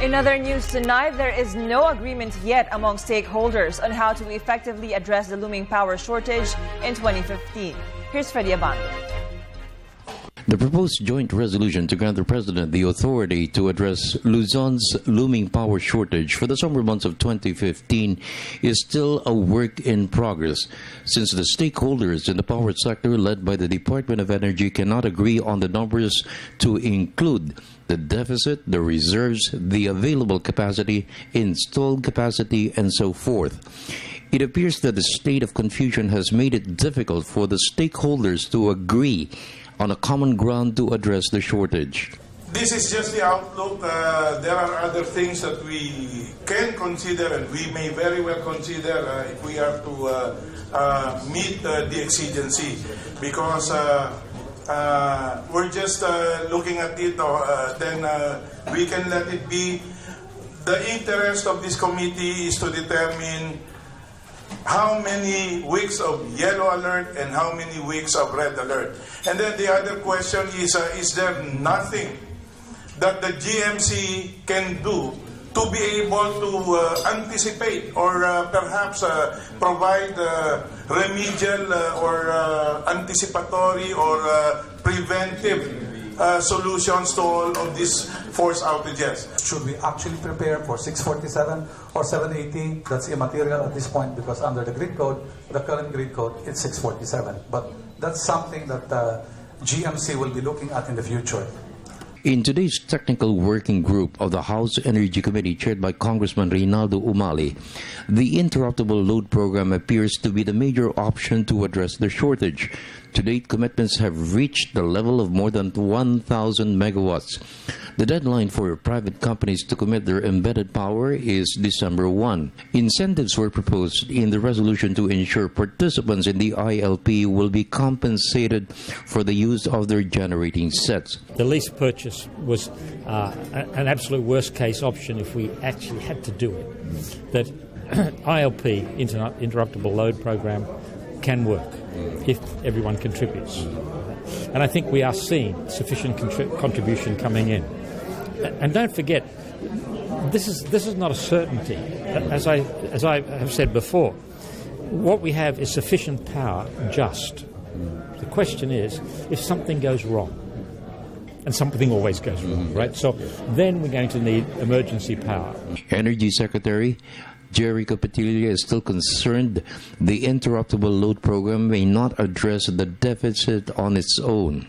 In other news tonight, there is no agreement yet among stakeholders on how to effectively address the looming power shortage in 2015. Here's Freddie Abando. The proposed joint resolution to grant the President the authority to address Luzon's looming power shortage for the summer months of 2015 is still a work in progress, since the stakeholders in the power sector led by the Department of Energy cannot agree on the numbers to include the deficit, the reserves, the available capacity, installed capacity, and so forth. It appears that the state of confusion has made it difficult for the stakeholders to agree on a common ground to address the shortage. This is just the outlook. There are other things that we can consider and we may very well consider if we are to meet the exigency, because we're just looking at it, then we can let it be. The interest of this committee is to determine how many weeks of yellow alert and how many weeks of red alert. And then the other question is there nothing that the GMC can do to be able to anticipate or perhaps provide remedial or anticipatory or preventive solutions to all of these force outages? Should we actually prepare for 647 or 780? That's immaterial at this point, because under the grid code, the current grid code, it's 647. But that's something that GMC will be looking at in the future. In today's technical working group of the House Energy Committee chaired by Congressman Reynaldo Umali, the interruptible load program appears to be the major option to address the shortage. To date, commitments have reached the level of more than 1,000 megawatts. The deadline for private companies to commit their embedded power is December 1. Incentives were proposed in the resolution to ensure participants in the ILP will be compensated for the use of their generating sets. The lease purchase was an absolute worst-case option if we actually had to do it. That ILP, interruptible load program, can work if everyone contributes. And I think we are seeing sufficient contribution coming in. And don't forget, this is not a certainty. As I have said before, what we have is sufficient power just. The question is, if something goes wrong, and something always goes wrong, right? So then we're going to need emergency power. Energy Secretary Jericho Petilla is still concerned the interruptible load program may not address the deficit on its own.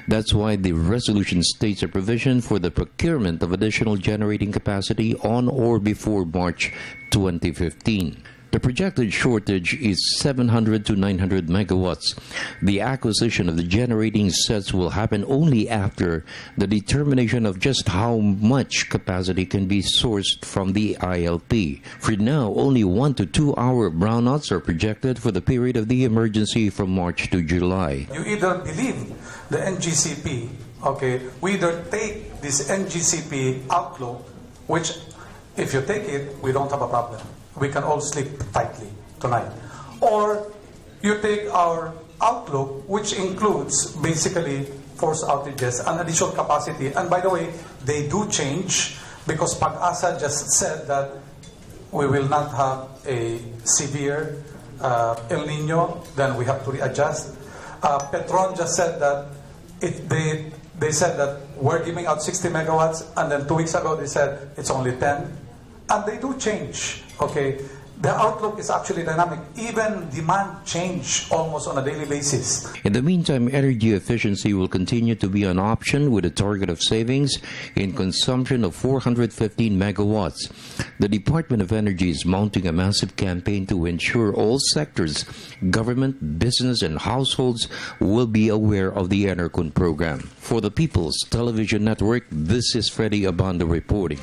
That's why the resolution states a provision for the procurement of additional generating capacity on or before March 2015. The projected shortage is 700 to 900 megawatts. The acquisition of the generating sets will happen only after the determination of just how much capacity can be sourced from the ILP. For now, only 1 to 2 hour brownouts are projected for the period of the emergency from March to July. You either believe the NGCP, okay, we either take this NGCP outlook, which if you take it, we don't have a problem. We can all sleep tightly tonight. Or you take our outlook, which includes basically force outages and additional capacity. And by the way, they do change, because Pag-asa just said that we will not have a severe El Nino, then we have to readjust. Petron just said that they said that we're giving out 60 megawatts, and then 2 weeks ago they said it's only 10. And they do change, okay? The outlook is actually dynamic. Even demand change almost on a daily basis. In the meantime, energy efficiency will continue to be an option with a target of savings in consumption of 415 megawatts. The Department of Energy is mounting a massive campaign to ensure all sectors, government, business, and households will be aware of the Enercon program. For the People's Television Network, this is Freddie Abando reporting.